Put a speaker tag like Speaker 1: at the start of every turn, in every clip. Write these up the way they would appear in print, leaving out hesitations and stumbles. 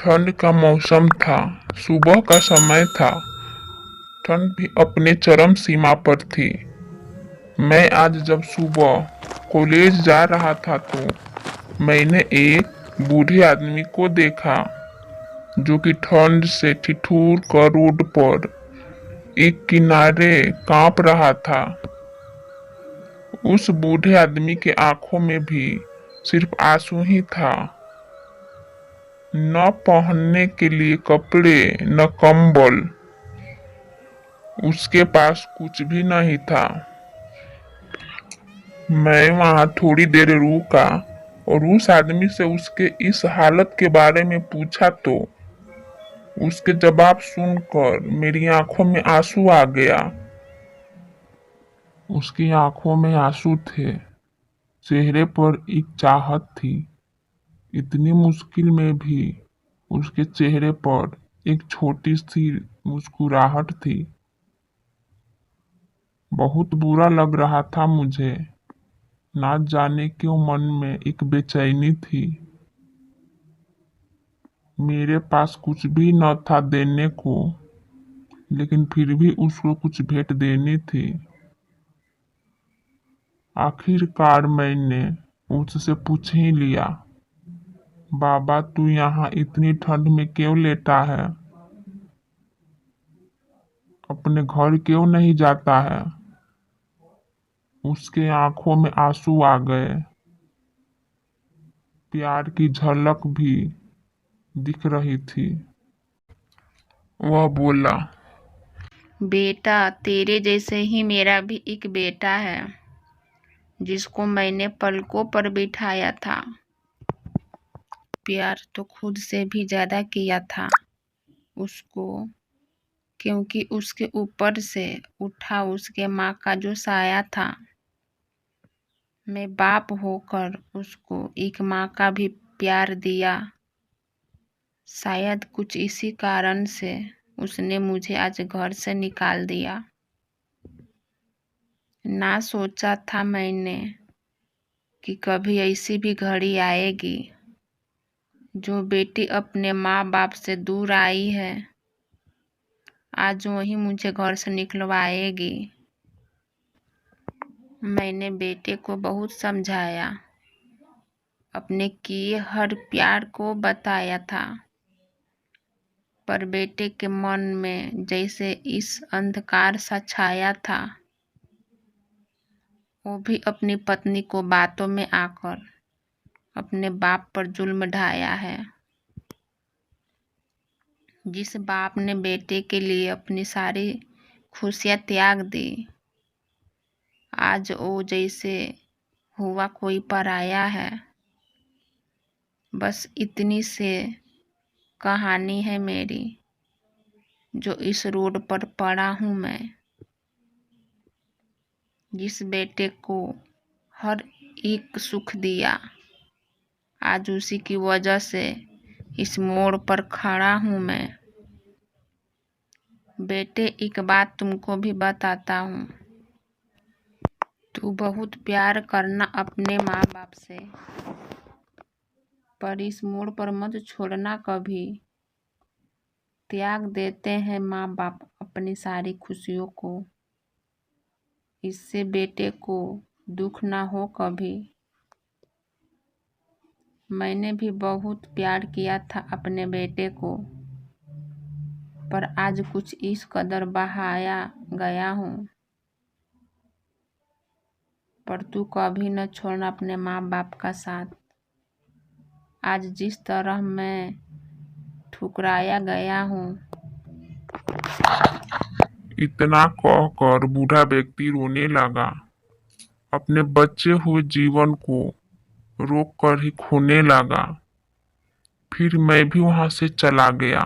Speaker 1: ठंड का मौसम था। सुबह का समय था। ठंड भी अपने चरम सीमा पर थी। मैं आज जब सुबह कॉलेज जा रहा था तो मैंने एक बूढ़े आदमी को देखा जो कि ठंड से ठिठुर कर रोड पर एक किनारे कांप रहा था। उस बूढ़े आदमी के आंखों में भी सिर्फ आंसू ही था। न पहनने के लिए कपड़े न कंबल। उसके पास कुछ भी नहीं था। मैं वहां थोड़ी देर रुका और उस आदमी से उसके इस हालत के बारे में पूछा तो उसके जवाब सुनकर मेरी आंखों में आंसू आ गया। उसकी आंखों में आंसू थे। चेहरे पर एक चाहत थी। इतनी मुश्किल में भी उसके चेहरे पर एक छोटी सी मुस्कुराहट थी। बहुत बुरा लग रहा था मुझे। ना जाने क्यों मन में एक बेचैनी थी। मेरे पास कुछ भी न था देने को, लेकिन फिर भी उसको कुछ भेंट देनी थी। आखिरकार मैंने उससे पूछ ही लिया, बाबा तू यहाँ इतनी ठंड में क्यों लेटा है? अपने घर क्यों नहीं जाता है? उसके आंखों में आंसू आ गए। प्यार की झलक भी दिख रही थी। वह बोला,
Speaker 2: बेटा तेरे जैसे ही मेरा भी एक बेटा है जिसको मैंने पलकों पर बिठाया था। प्यार तो खुद से भी ज्यादा किया था उसको, क्योंकि उसके ऊपर से उठा उसके माँ का जो साया था। मैं बाप होकर उसको एक माँ का भी प्यार दिया। शायद कुछ इसी कारण से उसने मुझे आज घर से निकाल दिया। ना सोचा था मैंने कि कभी ऐसी भी घड़ी आएगी जो बेटी अपने माँ बाप से दूर आई है, आज वही मुझे घर से निकलवाएगी। मैंने बेटे को बहुत समझाया, अपने किए हर प्यार को बताया था, पर बेटे के मन में जैसे इस अंधकार सा छाया था। वो भी अपनी पत्नी को बातों में आकर अपने बाप पर जुल्म ढाया है। जिस बाप ने बेटे के लिए अपनी सारी खुशियां त्याग दी, आज वो जैसे हुआ कोई पराया है। बस इतनी से कहानी है मेरी, जो इस रोड पर पड़ा हूँ मैं। जिस बेटे को हर एक सुख दिया, आज उसी की वजह से इस मोड़ पर खड़ा हूँ मैं। बेटे एक बात तुमको भी बताता हूँ, तू बहुत प्यार करना अपने माँ बाप से, पर इस मोड़ पर मत छोड़ना कभी। त्याग देते हैं माँ बाप अपनी सारी खुशियों को, इससे बेटे को दुख ना हो कभी। मैंने भी बहुत प्यार किया था अपने बेटे को, पर आज कुछ इस कदर बहाया गया हूँ। पर तू कभी न छोड़ना अपने माँ बाप का साथ। आज जिस तरह मैं ठुकराया गया हूँ।
Speaker 1: इतना कहकर बूढ़ा व्यक्ति रोने लगा। अपने बचे हुए जीवन को रोक कर ही खोने लगा। फिर मैं भी वहां से चला गया।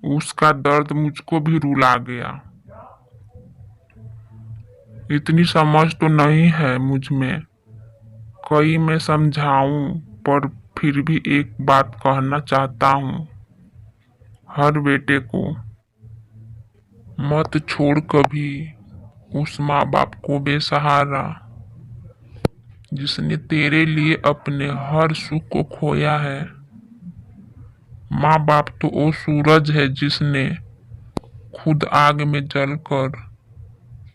Speaker 1: उसका दर्द मुझको भी रुला गया। इतनी समझ तो नहीं है मुझ में, कई मैं समझाऊं, पर फिर भी एक बात कहना चाहता हूँ हर बेटे को, मत छोड़ कभी उस माँ बाप को बेसहारा, जिसने तेरे लिए अपने हर सुख को खोया है। माँ बाप तो वो सूरज है जिसने खुद आग में जलकर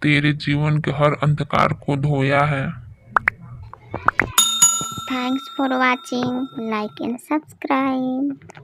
Speaker 1: तेरे जीवन के हर अंधकार को धोया है।
Speaker 3: Thanks for watching. Like and subscribe.